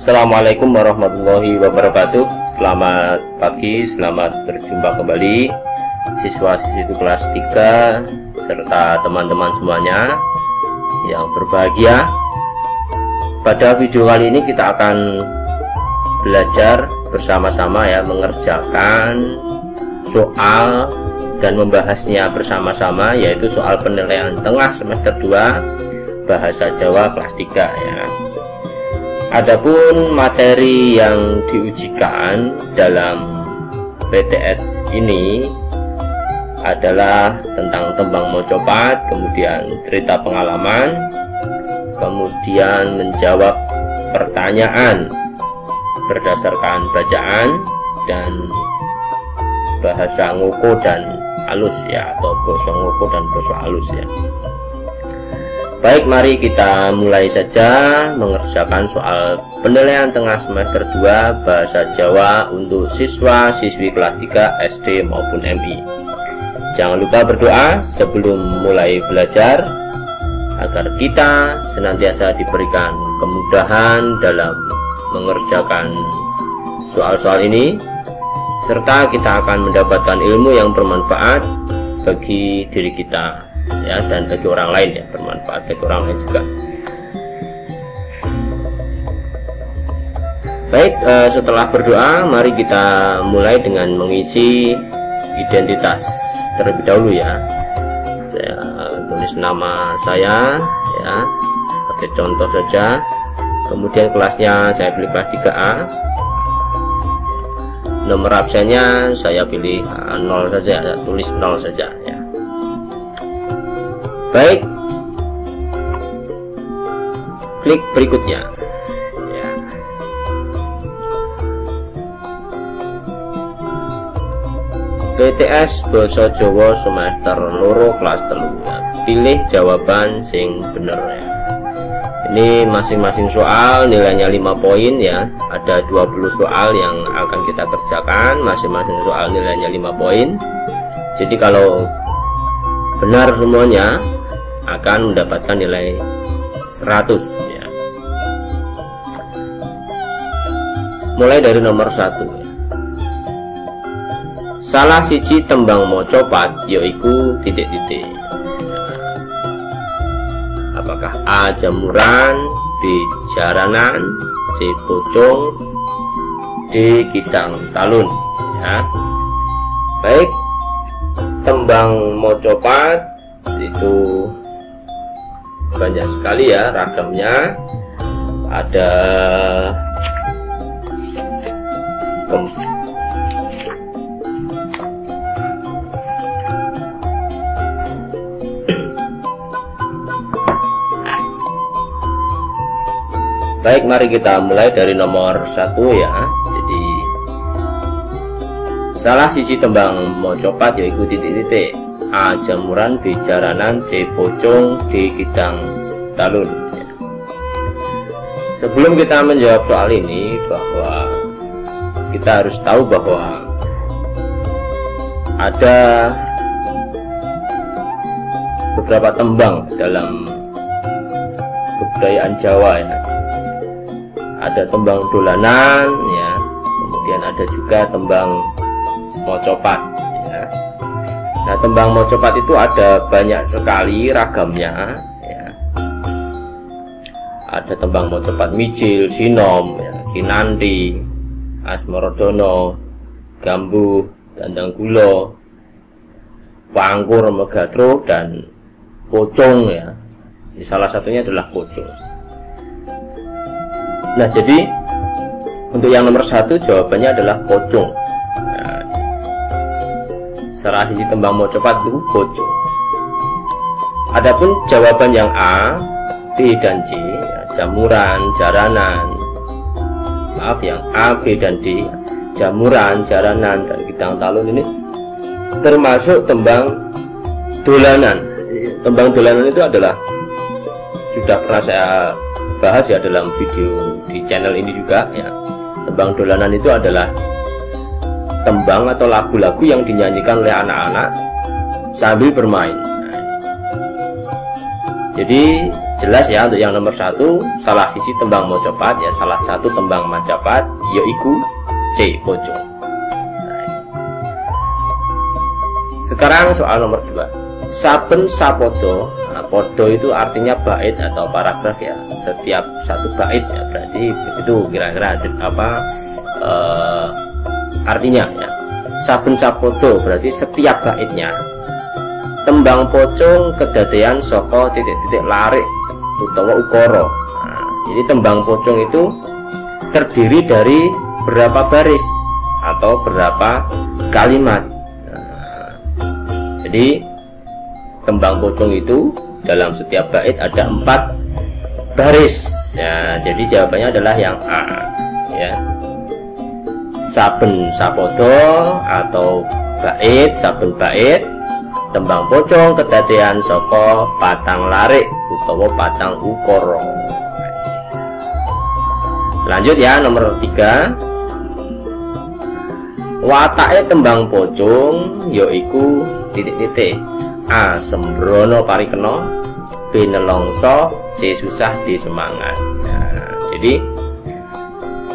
Assalamualaikum warahmatullahi wabarakatuh. Selamat pagi, selamat berjumpa kembali siswa-siswi kelas 3 serta teman-teman semuanya yang berbahagia. Pada video kali ini kita akan belajar bersama-sama ya, mengerjakan soal dan membahasnya bersama-sama, yaitu soal penilaian tengah semester 2 bahasa Jawa kelas 3 ya. Adapun materi yang diujikan dalam PTS ini adalah tentang tembang mocopat, kemudian cerita pengalaman, kemudian menjawab pertanyaan berdasarkan bacaan, dan bahasa ngoko dan halus ya, atau basa ngoko dan basa halus ya. Baik, mari kita mulai saja mengerjakan soal penilaian tengah semester 2 bahasa Jawa untuk siswa-siswi kelas 3 SD maupun MI. Jangan lupa berdoa sebelum mulai belajar agar kita senantiasa diberikan kemudahan dalam mengerjakan soal-soal ini, serta kita akan mendapatkan ilmu yang bermanfaat bagi diri kita ya, dan bagi orang lain ya, bermanfaat bagi orang lain juga. Baik, setelah berdoa mari kita mulai dengan mengisi identitas terlebih dahulu ya. Saya tulis nama saya ya, sebagai contoh saja. Kemudian kelasnya saya pilih kelas 3A. Nomor absennya saya pilih 0 saja, saya tulis 0 saja ya. Baik, klik berikutnya ya. PTS Basa Jawa semester loro kelas 3 ya. Pilih jawaban sing bener ya. Ini masing-masing soal nilainya 5 poin ya. Ada 20 soal yang akan kita kerjakan, masing-masing soal nilainya 5 poin. Jadi kalau benar semuanya akan mendapatkan nilai 100 ya. Mulai dari nomor 1 ya. Salah siji tembang mocopat yaiku titik-titik. Apakah A. jamuran, B. jaranan, C. pocong, D. kidang talun ya. Baik, tembang mocopat itu banyak sekali ya ragamnya. Ada Baik, mari kita mulai dari nomor 1 ya. Jadi salah siji tembang mocopat yaitu titik-titik. A. jamuran, B. jaranan, C. pocong, D. kidang talun ya. Sebelum kita menjawab soal ini, bahwa kita harus tahu bahwa ada beberapa tembang dalam kebudayaan Jawa ya. Ada tembang dolanan ya, kemudian ada juga tembang mocopat ya. Nah, tembang mocopat itu ada banyak sekali ragamnya ya. Ada tembang mocopat mijil, sinom ya, kinanti, asmorodono, gambu, dandang gulo, pangkur, megatro, dan pocong ya. Ini salah satunya adalah pocong. Nah, jadi untuk yang nomor 1 jawabannya adalah pocong. Nah, salah siji tembang mocopat itu pocong. Adapun jawaban yang A, B, dan C ya, jamuran, jaranan. Maaf, yang A, B, dan D, jamuran, jaranan, dan kidang talun ini termasuk tembang dolanan. Tembang dolanan itu adalah sudah pernah saya bahas ya dalam video di channel ini juga ya. Tembang dolanan itu adalah tembang atau lagu-lagu yang dinyanyikan oleh anak-anak sambil bermain. Nah, jadi jelas ya untuk yang nomor 1 salah sisi tembang mojopat ya, salah satu tembang Majapahit yaiku C pocong. Sekarang soal nomor 2. Saben sapodo, nah, podo itu artinya bait atau paragraf ya, setiap satu bait ya, berarti itu kira-kira apa artinya ya. Saben sapodo berarti setiap baitnya. Tembang pocong kedadean saka titik-titik larik utawa ukara. Nah, jadi tembang pocong itu terdiri dari berapa baris atau berapa kalimat. Nah, jadi tembang pocong itu dalam setiap bait ada 4 baris ya, jadi jawabannya adalah yang A ya. Saben sapodo atau bait, saben bait tembang pocong kedadean saka patang larik utawa patang ukara. Lanjut ya nomor 3. Watake tembang pocong yaiku titik-titik. A. Sembrono parikena, B. Nelongso, C. Susah, D. Semangat. Nah, jadi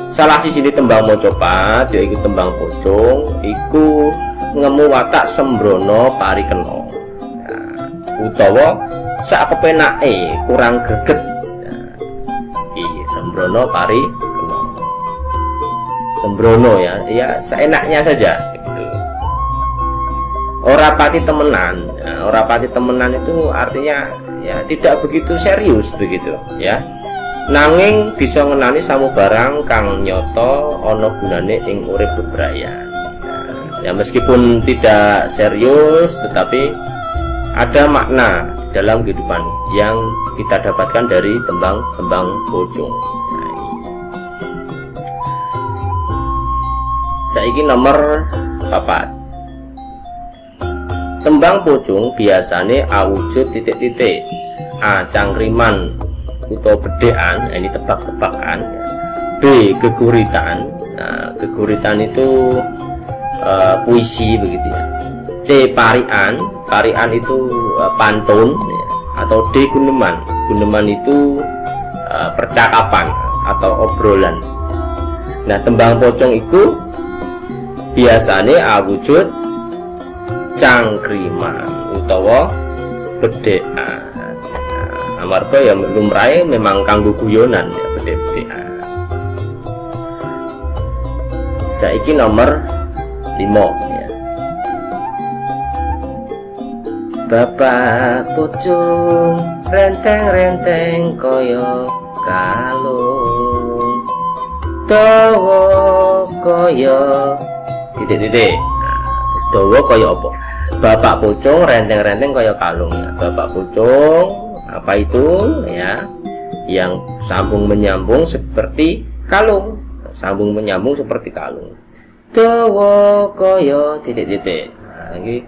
salah sisi tembang mojopat yaiku tembang pocong iku ngemu watak sembrono parikena, nah, utawa sak kepenake kurang greget. Nah, sembrono parikena, sembrono ya, ya seenaknya saja gitu. Ora pati temenan. Nah, ora pati temenan itu artinya ya tidak begitu serius begitu ya. Nanging bisa ngenani samubarang kang nyoto ana gunane ing urip bebrayan. Ya meskipun tidak serius tetapi ada makna dalam kehidupan yang kita dapatkan dari tembang-tembang pocong. Nah, saiki nomor 4. Tembang pocong biasane awujud titik-titik. A. Cangkriman utawa bedekan, ini tebak-tebakan. B. Geguritan. Nah, geguritan itu puisi begitu ya. C. Parian, parian itu pantun ya. Atau D. Guneman, guneman itu percakapan atau obrolan. Nah tembang pocong itu biasanya awujud cangkriman utawa bedekan. Nah, amarga ya lumrahe memang kanggo guyonan ya bedhe-bedhekan. Saiki nomor 5 ya. Bapak pocong renteng-renteng kaya kalung, dawa kaya titik-titik. Nah, dawa kaya apa? Bapak pocong renteng-renteng kaya kalung ya. Bapak pocong apa itu ya? Yang sambung menyambung seperti kalung, sambung menyambung seperti kalung. Dawa kaya titik-titik. Nah, ini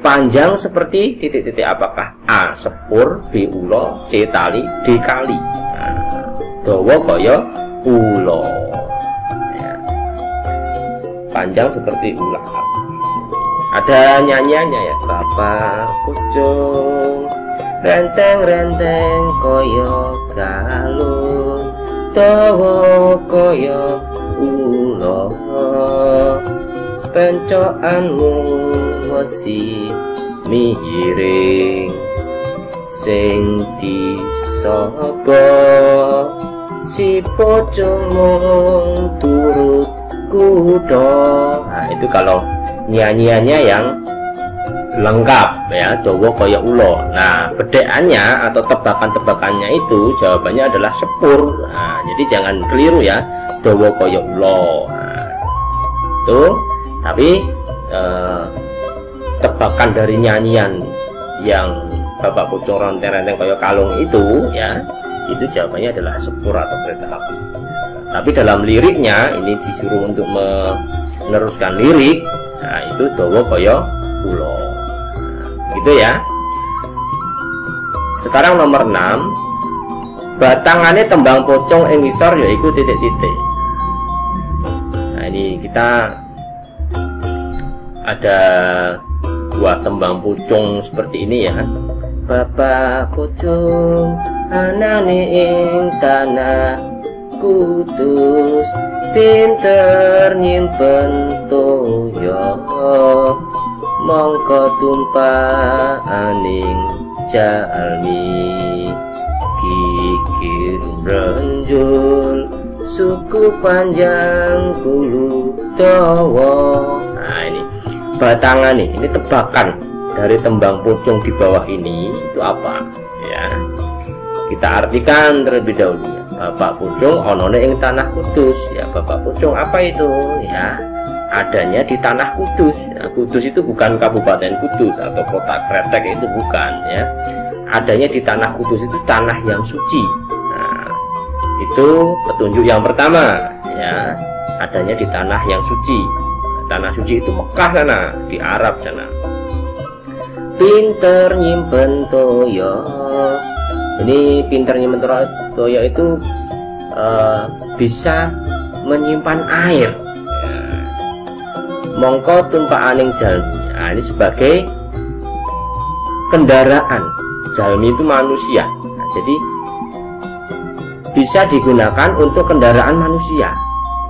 panjang seperti titik-titik, apakah A. sepur, B. ulo, C. tali, D. kali. Nah, dawa kaya ulo ya. Panjang seperti ular. Ada nyanyiannya ya. Bapak pocong renteng-renteng kaya kalung, dawa kaya ulo, pencokanmu mesti miring, sing disapa si pocong mung turut kuda. Nah itu kalau nyanyiannya yang lengkap ya, dawa kaya ulo. Nah bedekannya atau tebakan-tebakannya itu jawabannya adalah sepur. Nah jadi jangan keliru ya, dawa kaya ulo. Nah, itu tapi tebakan dari nyanyian yang Bapak pocong renteng-renteng kaya kalung itu ya, itu jawabannya adalah sepur atau kereta api. Tapi dalam liriknya ini disuruh untuk meneruskan lirik. Nah itu dawa kaya ulo. Nah, gitu ya. Sekarang nomor 6. Batangannya tembang pocong ing ngisor yaiku titik-titik. Nah ini kita ada buah tembang pocong seperti ini ya. Bapak pocong anane ing tanah kudus, pinter nyimpen toya mongko tumpaaning jalmi, gigir brenjul suku panjang gulu dawa. Nah ini batangan nih, ini tebakan dari tembang pucung di bawah ini itu apa ya, kita artikan terlebih dahulu ya. Bapak pucung onone ing tanah kudus ya. Bapak pucung apa itu ya, adanya di tanah Kudus ya. Kudus itu bukan Kabupaten Kudus atau kota Kretek, itu bukan ya, adanya di tanah Kudus itu tanah yang suci. Nah itu petunjuk yang pertama ya, adanya di tanah yang suci. Tanah suci itu Mekah sana, di Arab sana. Pinter nyimpen toya, ini pinter nyimpen toya itu bisa menyimpan air ya. Mongko tumpaaning jalmi, nah, ini sebagai kendaraan. Jalmi itu manusia, nah, jadi bisa digunakan untuk kendaraan manusia.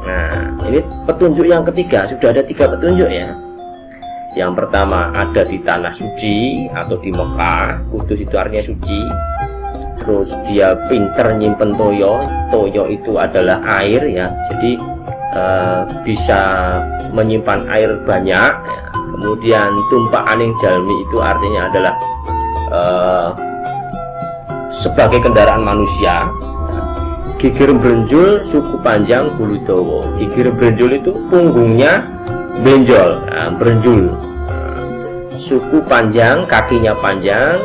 Nah ini petunjuk yang ketiga, sudah ada 3 petunjuk ya. Yang pertama ada di tanah suci atau di Mekah, Kudus itu artinya suci. Terus dia pinter nyimpen toyo, toyo itu adalah air ya, jadi bisa menyimpan air banyak ya. Kemudian tumpaaning jalmi itu artinya adalah sebagai kendaraan manusia. Gigir brenjul suku panjang gulu dawa, gigir brenjul itu punggungnya benjol, nah, brenjul. Suku panjang, kakinya panjang,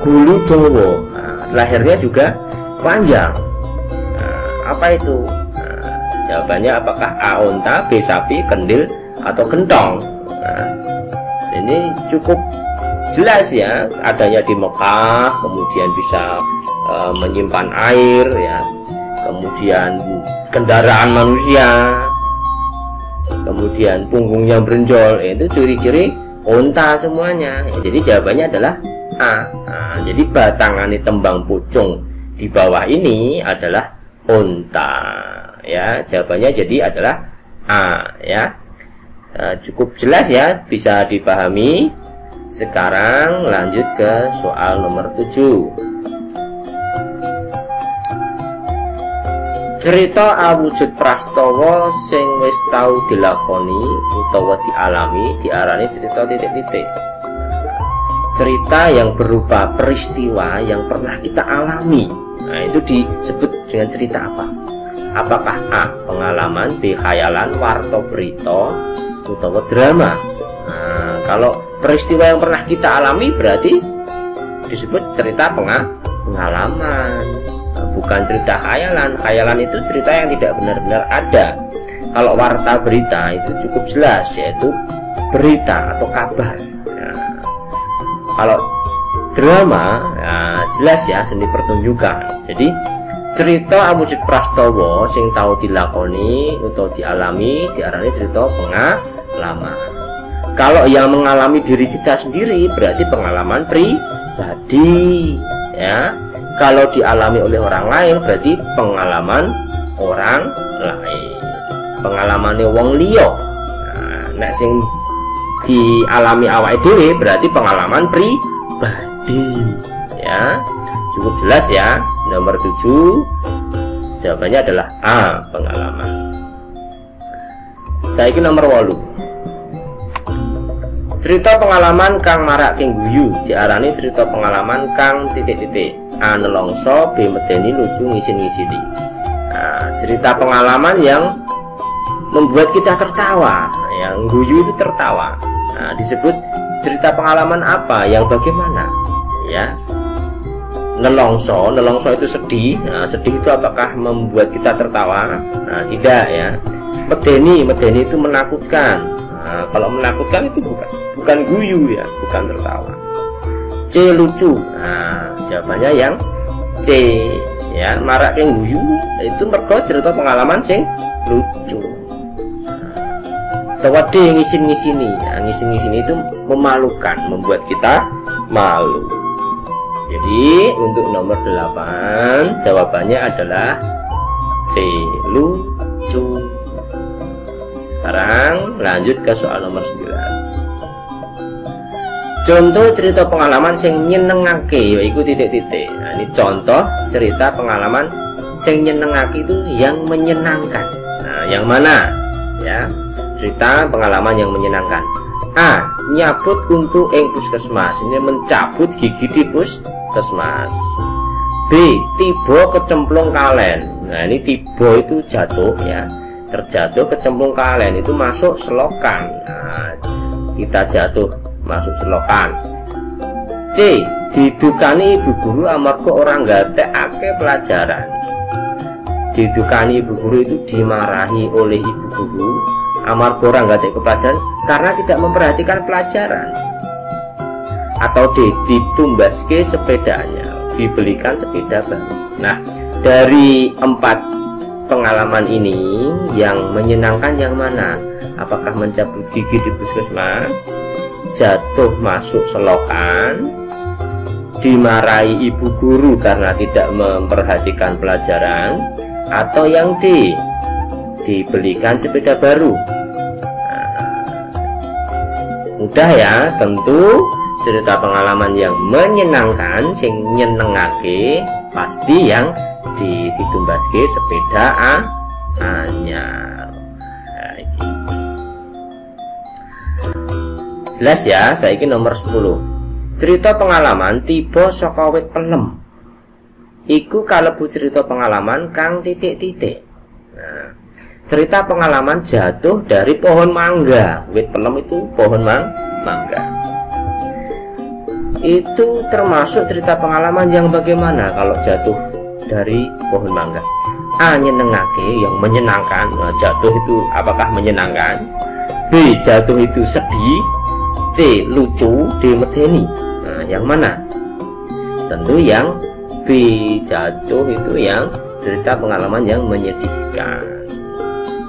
gulu dawa, nah, lahirnya juga panjang. Nah, apa itu? Nah, jawabannya apakah A unta, B sapi, kendil, atau gentong? Nah, ini cukup jelas ya, adanya di Mekah, kemudian bisa menyimpan air ya, kemudian kendaraan manusia, kemudian punggungnya brenjol, itu ciri-ciri unta semuanya ya. Jadi jawabannya adalah A. Nah, jadi batangan tembang pucung di bawah ini adalah unta ya. Jawabannya jadi adalah A ya. Cukup jelas ya, bisa dipahami. Sekarang lanjut ke soal nomor 7. Cerita awujud prastawa sing wis tau dilakoni utawa dialami diarani cerita titik-titik. Cerita yang berupa peristiwa yang pernah kita alami, nah itu disebut dengan cerita apa? Apakah A. pengalaman, B. khayalan, warta berita, utawa drama? Nah, kalau peristiwa yang pernah kita alami berarti disebut cerita pengalaman, bukan cerita khayalan. Khayalan itu cerita yang tidak benar-benar ada. Kalau warta berita itu cukup jelas, yaitu berita atau kabar. Nah, kalau drama ya jelas ya, seni pertunjukan. Jadi cerita awujud prastawa sing tau dilakoni utawa dialami diarani cerita pengalaman. Kalau yang mengalami diri kita sendiri berarti pengalaman pribadi ya. Kalau dialami oleh orang lain berarti pengalaman orang lain, pengalamannya wong liya. Nah, nek sing dialami awake dhewe berarti pengalaman pribadi ya. Cukup jelas ya. Nomor 7 jawabannya adalah A. pengalaman. Saiki nomor 8. Cerita pengalaman kang marak king guyu diarani cerita pengalaman kang titik-titik. A. nelongso, B. medeni, lucu, ngisin-ngisini. Nah, cerita pengalaman yang membuat kita tertawa, yang guyu itu tertawa. Nah, disebut cerita pengalaman apa, yang bagaimana ya. Nelongso, nelongso itu sedih. Nah, sedih itu apakah membuat kita tertawa? Nah, tidak ya. Medeni, medeni itu menakutkan. Nah, kalau menakutkan itu bukan guyu ya, bukan tertawa. C. lucu. Nah, jawabannya yang C ya. Marak yang guyu itu mergo cerita pengalaman sing lucu. Atau D. ngisin-ngisini. Nah, ngisin-ngisini itu memalukan, membuat kita malu. Jadi untuk nomor 8 jawabannya adalah C, lucu. Sekarang lanjut ke soal nomor 9. Contoh cerita pengalaman sing nyenengake yaiku titik-titik. Nah, ini contoh cerita pengalaman sing nyenengake itu yang menyenangkan. Nah, yang mana? Ya, cerita pengalaman yang menyenangkan. A. Nyabut untu ing puskesmas. Ini mencabut gigi di puskesmas. B. Tiba kecemplung kalen. Nah, ini tiba itu jatuh ya, terjatuh kecemplung kalen, itu masuk selokan. Nah, kita jatuh masuk selokan. C. Didukani ibu guru amarga orang gatekake pelajaran. Didukani ibu guru itu dimarahi oleh ibu guru amarga orang gatekake pelajaran karena tidak memperhatikan pelajaran. Atau D. Ditumbaske sepedanya, dibelikan sepeda baru. Nah, dari 4 pengalaman ini yang menyenangkan yang mana? Apakah mencabut gigi di puskesmas, jatuh masuk selokan, dimarahi ibu guru karena tidak memperhatikan pelajaran, atau yang D, dibelikan sepeda baru? Nah, mudah ya, tentu cerita pengalaman yang menyenangkan sing nyenengake pasti yang ditumbaske sepeda anyar. Nah, iki jelas ya. Saiki nomor 10. Cerita pengalaman tiba saka wit pelem. Iku kalebu cerita pengalaman kang titik-titik. Nah, cerita pengalaman jatuh dari pohon mangga. Wit pelem itu pohon mangga. Itu termasuk cerita pengalaman yang bagaimana kalau jatuh dari pohon mangga? A. Nyenengake, yang menyenangkan. Nah, jatuh itu apakah menyenangkan? B. Jatuh itu sedih. C. Lucu. D. Medeni. Nah, yang mana? Tentu yang B. Jatuh itu yang cerita pengalaman yang menyedihkan,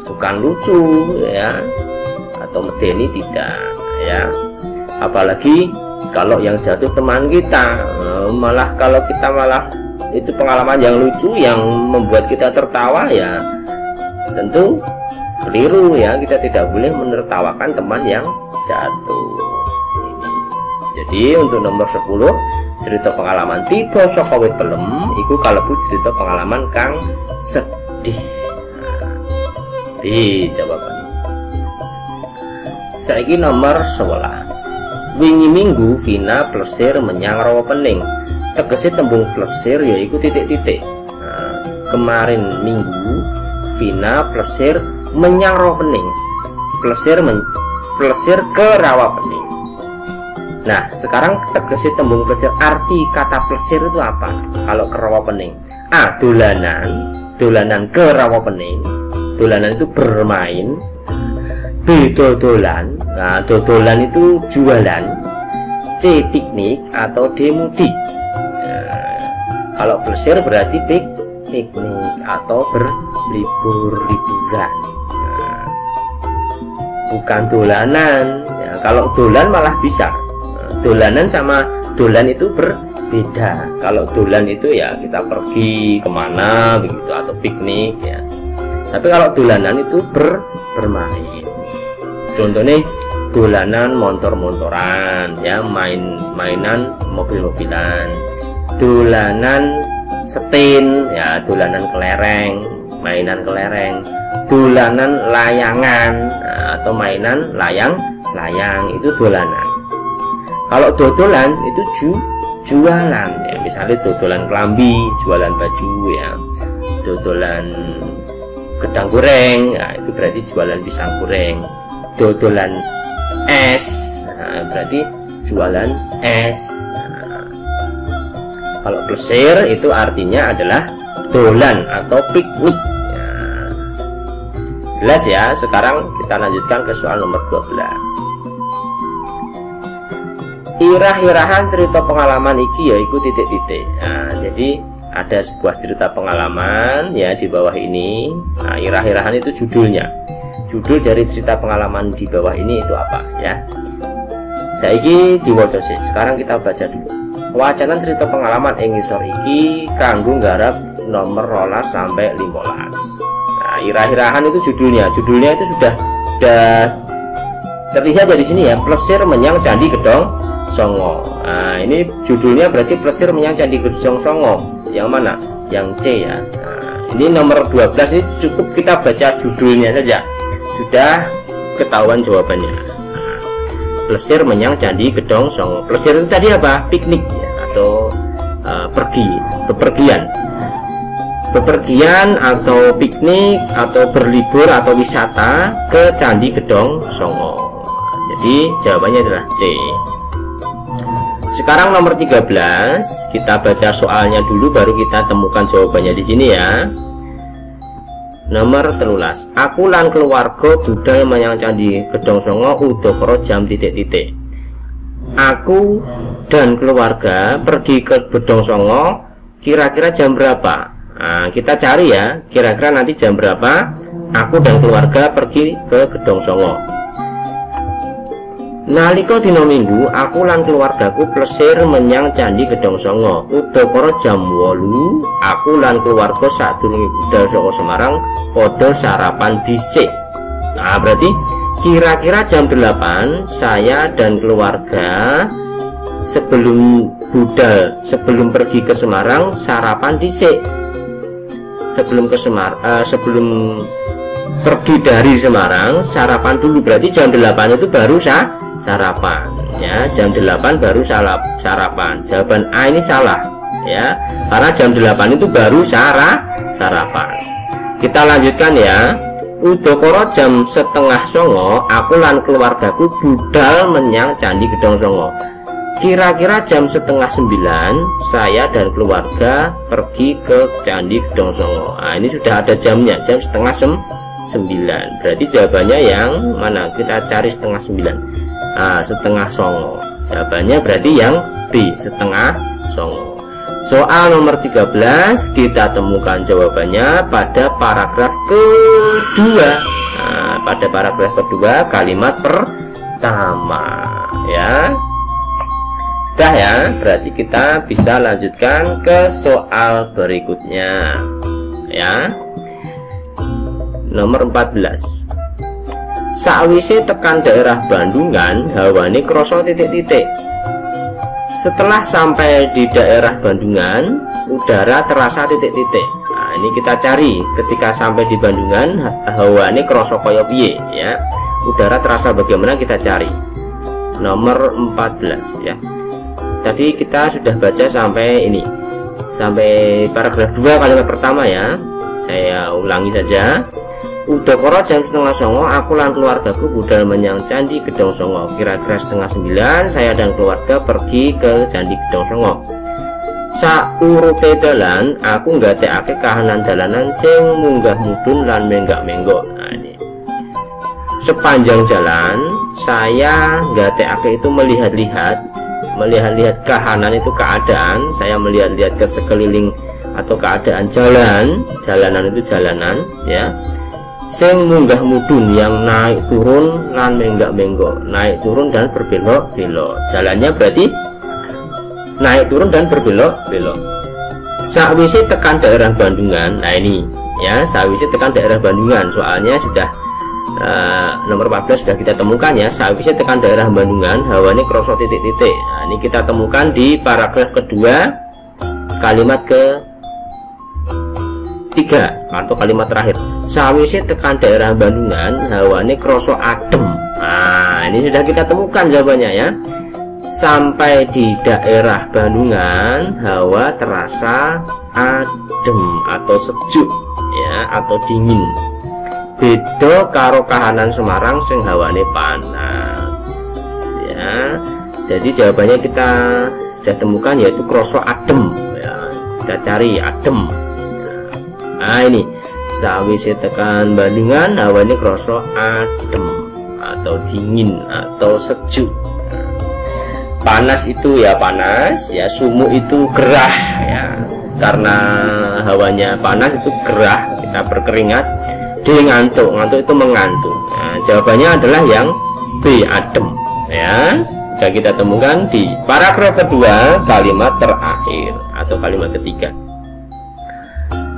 bukan lucu ya, atau medeni tidak ya. Apalagi kalau yang jatuh teman kita, malah kalau kita malah itu pengalaman yang lucu yang membuat kita tertawa ya, tentu keliru ya. Kita tidak boleh menertawakan teman yang jatuh. Jadi untuk nomor 10, cerita pengalaman tiba saka wit pelem iku kalebu cerita pengalaman kang sedih. B jawaban. Saiki nomor 11. Wingi minggu Vina plesir menyang rawa pening. Tegese tembung plesir yaiku titik-titik. Nah, kemarin minggu Vina plesir menyang rawa pening. Plesir ke rawa pening. Nah, sekarang tegese tembung plesir. Arti kata plesir itu apa kalau ke rawa pening? A. Dolanan ke rawa pening. Dolanan itu bermain. B. Dodolan. Nah, dodolan itu jualan. C. Piknik atau D. mudik. Nah, kalau plesir berarti piknik atau liburan. Nah, bukan dolanan ya. Kalau dolan malah bisa. Dolanan sama dolan itu berbeda. Kalau dolan itu ya kita pergi kemana begitu, atau piknik ya. Tapi kalau dolanan itu bermain. Contohnya dolanan motor-motoran ya, mainan mobil-mobilan. Dolanan setin ya, dolanan kelereng, mainan kelereng. Dolanan layangan atau mainan layang itu dolanan. Kalau dodolan itu jualan ya, misalnya dodolan kelambi, jualan baju ya. Dodolan gedang goreng ya, itu berarti jualan pisang goreng. Dodolan es, nah, berarti jualan es. Nah, kalau plesir itu artinya adalah dolan atau piknik ya. Jelas ya. Sekarang kita lanjutkan ke soal nomor 12. Irah-irahan cerita pengalaman iki ya iku titik-titik. Nah, jadi ada sebuah cerita pengalaman ya di bawah ini. Nah, irah-irahan itu judulnya. Judul dari cerita pengalaman di bawah ini itu apa ya? Saiki diwaca sih. Sekarang kita baca dulu. wacanan cerita pengalaman ing ngisor iki kanggo nggarap nomor 12 sampai 15. Nah, irah-irahan itu judulnya itu sudah terlihat dari sini ya, Plesir menyang Candi Gedong Songo. Nah, ini judulnya berarti Plesir menyang Candi Gedong Songo. Yang mana? Yang C ya. Nah, ini nomor 12 ini cukup kita baca judulnya saja, sudah ketahuan jawabannya. Nah, Plesir menyang Candi Gedong Songo. Plesir itu tadi apa? Piknik ya, atau bepergian atau piknik atau berlibur atau wisata ke Candi Gedong Songo. Jadi jawabannya adalah C. Sekarang nomor 13, kita baca soalnya dulu baru kita temukan jawabannya di sini ya. Nomor 13, aku lan keluarga budal menyang Candi Gedong Songo udakara jam titik-titik. Aku dan keluarga pergi ke Gedong Songo kira-kira jam berapa? Nah, kita cari ya, kira-kira nanti jam berapa aku dan keluarga pergi ke Gedong Songo. Nalika dina Minggu, aku lan keluargaku plesir menyang Candi Gedong Songo udakara jam 8. Aku lan keluarga sadurunge budal saka Semarang padha sarapan dhisik. Nah, berarti kira-kira jam 8 saya dan keluarga sebelum pergi ke Semarang sarapan dhisik. Sebelum pergi dari Semarang sarapan dulu, berarti jam 8 itu baru sarapan ya, jam 8 baru sarapan. Jawaban A ini salah ya, karena jam 8 itu baru sarapan. Kita lanjutkan ya. Udakara jam 8:30 aku lan keluargaku budal menyang Candi Gedong Songo. Kira-kira jam 8:30 saya dan keluarga pergi ke Candi Gedong Songo. Nah, ini sudah ada jamnya, jam 8:30. Berarti jawabannya yang mana? Kita cari 8:30. Nah, 8:30. Jawabannya berarti yang B, 8:30. Soal nomor 13 kita temukan jawabannya pada paragraf kedua. Nah, pada paragraf kedua kalimat pertama ya. Sudah ya, berarti kita bisa lanjutkan ke soal berikutnya ya. Nomor 14. Sakwise tekan daerah Bandungan, hawane krasa titik-titik. Setelah sampai di daerah Bandungan, udara terasa titik-titik. Nah, ini kita cari ketika sampai di Bandungan, hawane krasa kaya piye ya. Udara terasa bagaimana, kita cari. Nomor 14 ya. Tadi kita sudah baca sampai ini, sampai paragraf 2 kalimat pertama ya. Saya ulangi saja. Udakara jam 8:30 aku lan keluargaku budal menyang Candi Gedong Songo. Kira-kira 8:30 saya dan keluarga pergi ke Candi Gedong Songo. Saurute dalan aku nggatekake kahanan dalanan sing munggah mudhun lan menggak-menggok. Nah, ini. Sepanjang jalan saya nggatekake itu melihat-lihat kahanan itu keadaan, saya melihat-lihat ke sekeliling atau keadaan jalanan itu jalanan ya. Sing munggah mudun yang naik turun lan menggak-menggok, naik turun dan berbelok-belok. Jalannya berarti naik turun dan berbelok-belok. Sakwise tekan daerah Bandungan. Nah ini ya, sakwise tekan daerah Bandungan, soalnya sudah nomor 14 sudah kita temukan ya. Sakwise tekan daerah Bandungan, hawane krasa titik-titik. Nah, ini kita temukan di paragraf kedua kalimat ke-3 atau kalimat terakhir. Sawise tekan daerah Bandungan, hawane krasa adem. Nah, ini sudah kita temukan jawabannya ya. Sampai di daerah Bandungan, hawa terasa adem atau sejuk ya, atau dingin. Beda karo kahanan Semarang sing hawane panas ya. Jadi jawabannya kita sudah temukan, yaitu krasa adem ya. Kita cari adem. Nah ini, sawise tekan Bandungan, hawane krasa adem atau dingin atau sejuk. Panas itu ya panas ya, sumuk itu gerah ya, karena hawanya panas itu gerah, kita berkeringat. D, ngantuk, ngantuk itu mengantuk. Nah, jawabannya adalah yang B, adem ya. sudah kita temukan di paragraf kedua, kalimat terakhir atau kalimat ketiga.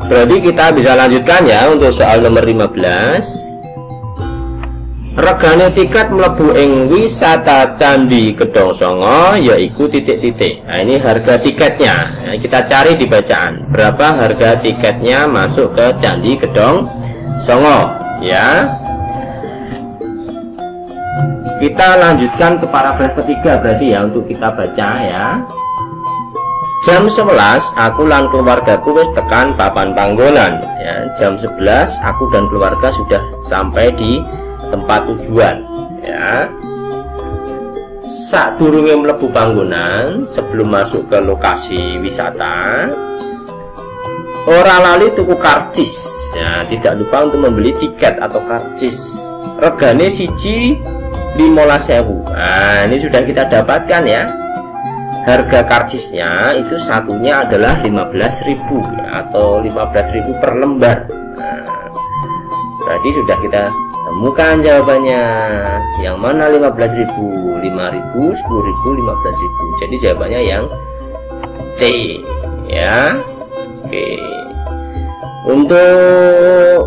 Berarti kita bisa lanjutkan ya untuk soal nomor 15. Regane tiket mlebu ing wisata Candi Gedong Songo yaiku titik-titik. Nah, ini harga tiketnya. Nah, kita cari di bacaan. Berapa harga tiketnya masuk ke Candi Gedong Songo ya. Kita lanjutkan ke paragraf ketiga berarti ya, untuk kita baca ya. Jam 11 aku lan keluargaku wis tekan papan panggonan ya. Jam 11 aku dan keluarga sudah sampai di tempat tujuan ya. Sadurunge mlebu panggonan, sebelum masuk ke lokasi wisata, ora lali tuku karcis ya, tidak lupa untuk membeli tiket atau karcis. Regane siji 15.000. Nah, ini sudah kita dapatkan ya. Harga karcisnya itu satunya adalah 15.000 ya, atau 15.000 per lembar. Nah, berarti sudah kita temukan jawabannya. Yang mana 15.000? 5.000, 10.000, 15.000. Jadi jawabannya yang C ya. Oke. Untuk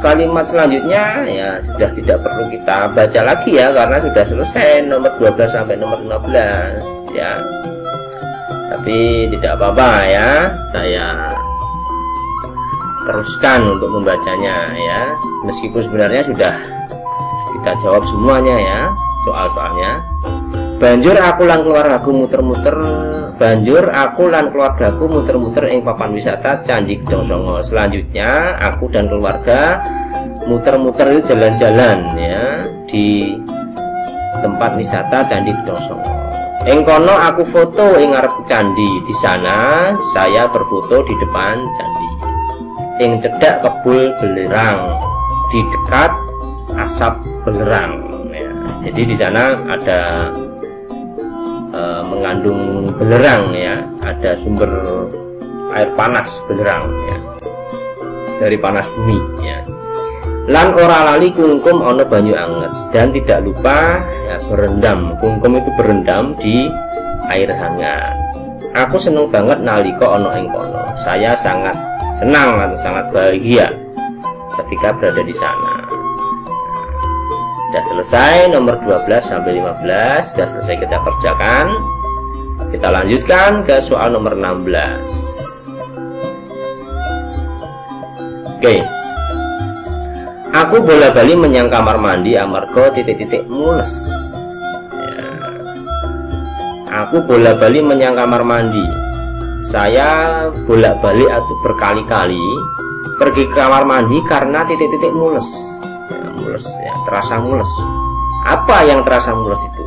kalimat selanjutnya ya sudah tidak perlu kita baca lagi ya, karena sudah selesai nomor 12 sampai nomor 15 ya. Tapi tidak apa-apa ya, saya teruskan untuk membacanya ya, meskipun sebenarnya sudah kita jawab semuanya ya soal-soalnya. Banjur aku lan keluargaku muter-muter ing papan wisata Candi Gedong Songo. Selanjutnya aku dan keluarga muter-muter itu jalan-jalan ya di tempat wisata Candi Gedong Songo. Ing kono aku foto ing ngarep candi. Di sana saya berfoto di depan candi. Ing cedhak kebul belerang, di dekat asap belerang ya. Jadi di sana ada mengandung belerang ya, ada sumber air panas belerang ya, dari panas bumi ya. Lan ora lali kungkum ono banyu anget, dan tidak lupa ya berendam. Kungkum itu berendam di air hangat. Aku seneng banget nalika ono ing kono. Saya sangat senang atau sangat bahagia ketika berada di sana. Sudah selesai nomor 12 sampai 15, sudah selesai kita kerjakan. Kita lanjutkan ke soal nomor 16. Oke. Aku bola-bali menyang kamar mandi amarga titik-titik mules ya. Aku bola-bali menyang kamar mandi. Saya bolak-balik atau berkali-kali pergi ke kamar mandi karena titik-titik mules ya, mules ya, terasa mules. Apa yang terasa mules itu?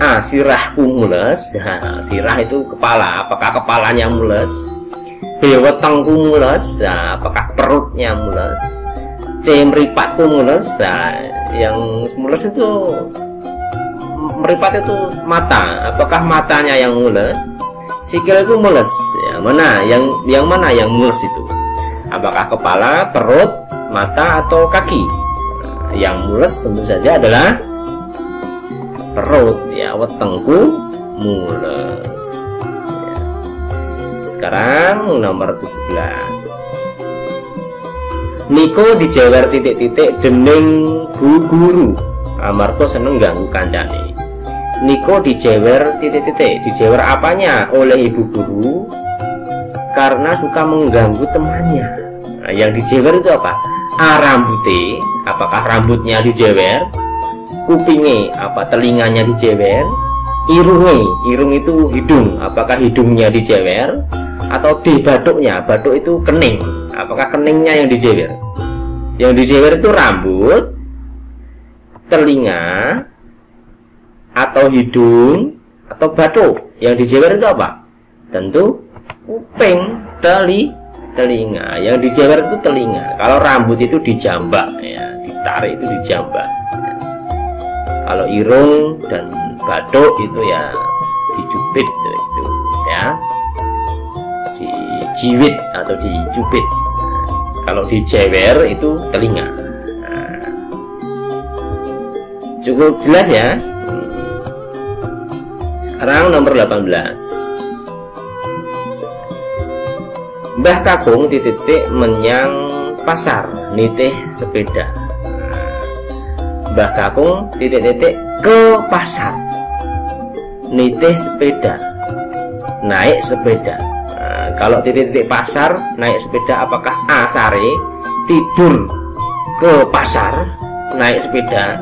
Sirahku mules. Nah, sirah itu kepala. Apakah kepalanya mules? B, wetengku mules. Nah, apakah perutnya mules? C, meripatku mules. Nah, yang mules itu meripat itu mata. Apakah matanya yang mules? Sikilku mules. Yang mana yang mules itu? Apakah kepala, perut, mata, atau kaki? Nah, yang mules tentu saja adalah perut ya, wetengku mules ya. Sekarang nomor 17. Niko dijewer titik-titik dening bu guru amarga seneng ganggu kancane. Niko dijewer titik-titik. Dijewer apanya oleh ibu guru? Karena suka mengganggu temannya. Nah, yang dijewer itu apa? Rambutnya. Apakah rambutnya dijewer? Kupingnya, apa telinganya dijewer? Irungnya, irung itu hidung, apakah hidungnya dijewer? Atau D, batuknya, batuk itu kening, apakah keningnya yang dijewer? Yang dijewer itu rambut, telinga, atau hidung, atau batuk. Yang dijewer itu apa? Tentu kuping, telinga. Yang dijewer itu telinga. Kalau rambut itu dijambak ya, ditarik itu dijambak. Kalau irung dan batuk itu ya dicubit itu ya, dijiwit atau dicubit. Nah, kalau dijewer itu telinga. Nah, cukup jelas ya. Sekarang nomor 18. Mbah Kakung titik menyang pasar nitih sepeda. Mbah Kakung titik ke pasar nitih sepeda, naik sepeda. Kalau titik pasar naik sepeda, apakah A Sare tidur ke pasar naik sepeda,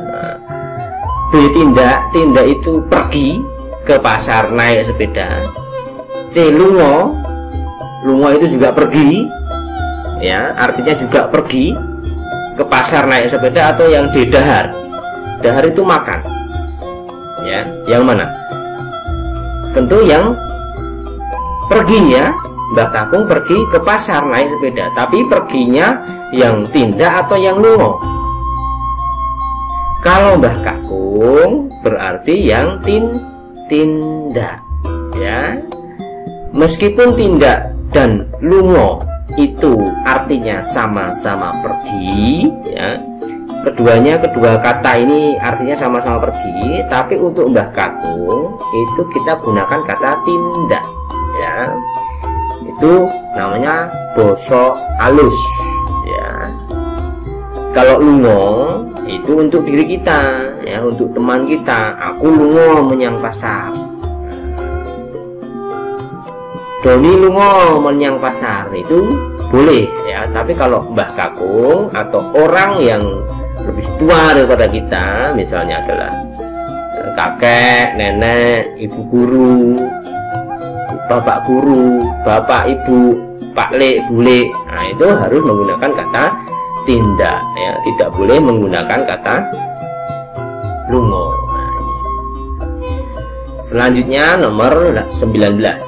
B tindak itu pergi ke pasar naik sepeda, C lungo itu juga pergi ya, artinya juga pergi ke pasar naik sepeda, atau yang D dahar itu makan ya. Yang mana? Tentu yang perginya Mbah Kakung pergi ke pasar naik sepeda, tapi perginya yang tindak atau yang lungo? Kalau Mbah Kakung berarti yang tindak ya. Meskipun tindak dan lungo itu artinya sama-sama pergi ya, kedua kata ini artinya sama-sama pergi, tapi untuk Mbah Kakung itu kita gunakan kata tindak ya. Itu namanya basa alus ya. Kalau lungo itu untuk diri kita ya, untuk teman kita. Aku lungo menyang pasar, Doni lungo menyang pasar, itu boleh ya. Tapi kalau Mbah Kakung atau orang yang lebih tua daripada kita, misalnya adalah kakek, nenek, ibu guru, bapak guru, bapak ibu, pak le, bule, nah itu harus menggunakan kata tindak ya, tidak boleh menggunakan kata lungo. Nah, selanjutnya nomor 19 ya.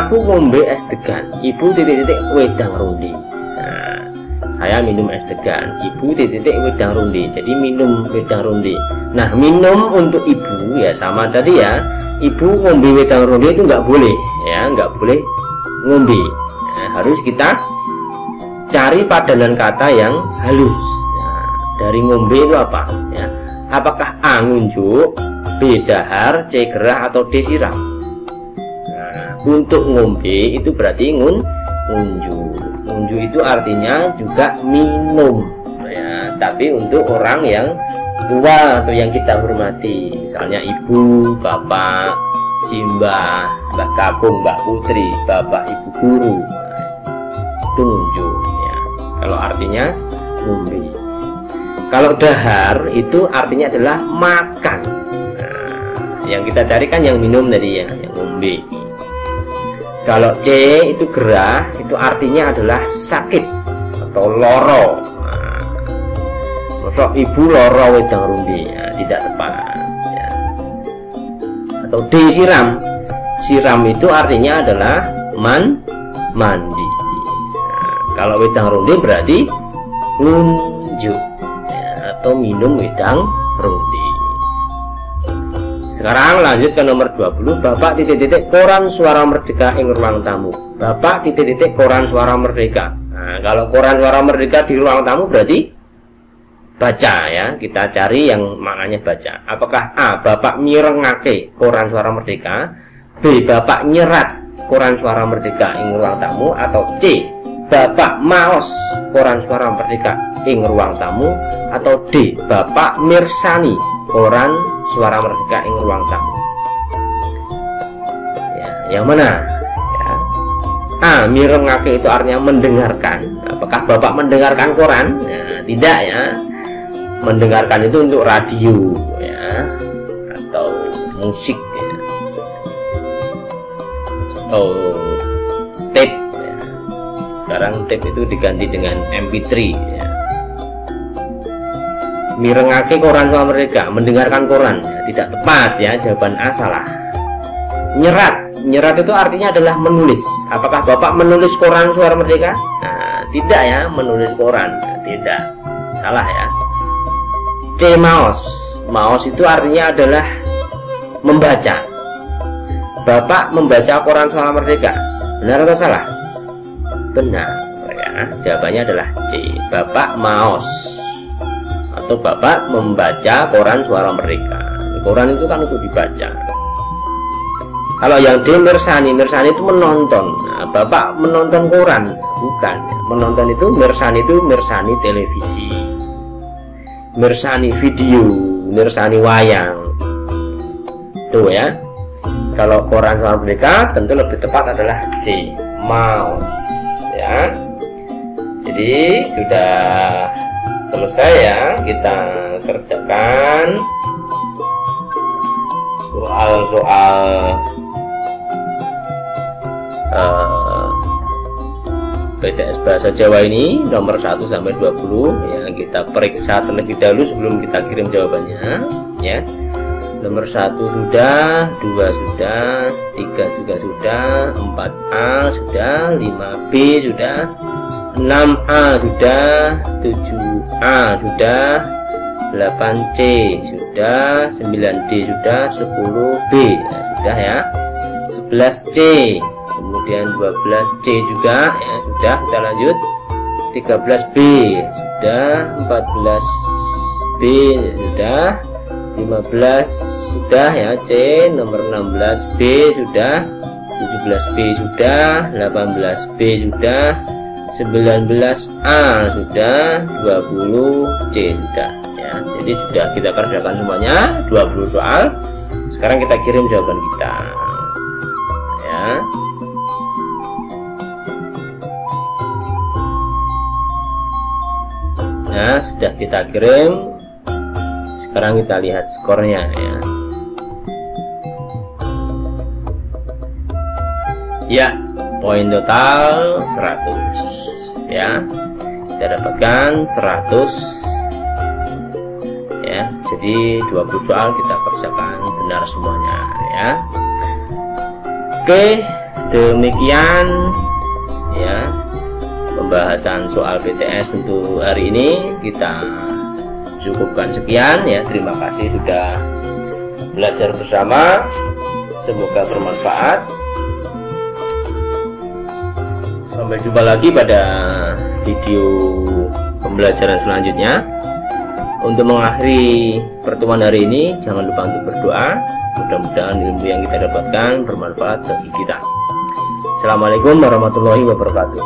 Aku ngombe es degan, ibu titik wedang ronde. Nah, saya minum es degan, ibu titik wedang ronde. Jadi minum wedang ronde. Nah, minum untuk ibu ya sama tadi ya. Ibu ngombe wedang ronde itu nggak boleh ya, nggak boleh ngombe. Nah, harus kita cari padanan kata yang halus. Nah, dari ngombe itu apa ya? Apakah A ngunjuk, B dahar, C gerah, atau D siram? Untuk ngombe itu berarti ngunju itu artinya juga minum ya, tapi untuk orang yang tua atau yang kita hormati, misalnya ibu, bapak, simbah, Mbah Kakung, Mbak Putri, bapak ibu guru, itu ngunju ya. Kalau artinya ngombe. Kalau dahar itu artinya adalah makan. Nah, yang kita cari kan yang minum tadi ya, yang ngombe. Kalau C itu gerah, itu artinya adalah sakit atau loro. Nah, masuk ibu loro wedang ronde ya, tidak tepat ya. Atau D siram, siram itu artinya adalah mandi. Nah, kalau wedang ronde berarti ngunjuk ya, atau minum wedang ronde. Sekarang lanjut ke nomor 20. Bapak titik koran Suara Merdeka ing ruang tamu. Bapak titik koran Suara Merdeka. Nah, kalau koran Suara Merdeka di ruang tamu berarti baca ya. Kita cari yang maknanya baca. Apakah A. Bapak mirengake koran Suara Merdeka, B. Bapak nyerat koran Suara Merdeka ing ruang tamu, atau C. Bapak maos koran Suara Merdeka ing ruang tamu, atau D. Bapak mirsani koran Suara Merdeka ing ruang tamu. Ya, yang mana? Ya. A. Mirengake itu artinya mendengarkan. Apakah Bapak mendengarkan koran? Ya, tidak ya. Mendengarkan itu untuk radio ya, atau musik ya, atau tape ya. Sekarang tape itu diganti dengan MP3 ya. Mirengake koran Suara Merdeka, mendengarkan koran ya, tidak tepat ya, jawaban A salah. Nyerat itu artinya adalah menulis. Apakah Bapak menulis koran Suara Merdeka? Nah, tidak ya, menulis koran ya, tidak, salah ya. C. Maos itu artinya adalah membaca. Bapak membaca koran Suara Merdeka, benar atau salah? Benar ya, jawabannya adalah C. Bapak maos atau Bapak membaca koran Suara Merdeka. Koran itu kan untuk dibaca. Kalau yang D mirsani, mirsani itu menonton. Nah, Bapak menonton koran, bukan. Menonton itu mirsani televisi, mirsani video, mirsani wayang. Tuh ya. Kalau koran sama Merdeka tentu lebih tepat adalah C, mouse ya. Jadi sudah selesai ya, kita kerjakan soal-soal PTS Bahasa Jawa ini nomor 1 sampai 20 ya. Kita periksa terlebih dahulu sebelum kita kirim jawabannya ya. Nomor 1 sudah, 2 sudah, 3 juga sudah, 4A sudah, 5B sudah, 6A sudah, 7A sudah, 8C sudah, 9D sudah, 10B ya, sudah ya, 11C, kemudian 12C juga ya, sudah. Kita lanjut, 13B sudah, 14B sudah, 15 sudah ya, C. Nomor 16B sudah, 17B sudah, 18B sudah, 19A sudah, 20C sudah ya. Jadi sudah kita kerjakan semuanya 20 soal. Sekarang kita kirim jawaban kita ya. Nah, sudah kita kirim. Sekarang kita lihat skornya ya. Ya, poin total 100 ya. Kita dapatkan 100 ya. Jadi 20 soal kita kerjakan benar semuanya ya. Oke, demikian ya pembahasan soal PTS untuk hari ini. Kita cukupkan sekian ya. Terima kasih sudah belajar bersama, semoga bermanfaat. Sampai jumpa lagi pada video pembelajaran selanjutnya. Untuk mengakhiri pertemuan hari ini, jangan lupa untuk berdoa. Mudah-mudahan ilmu yang kita dapatkan bermanfaat bagi kita. Assalamualaikum warahmatullahi wabarakatuh.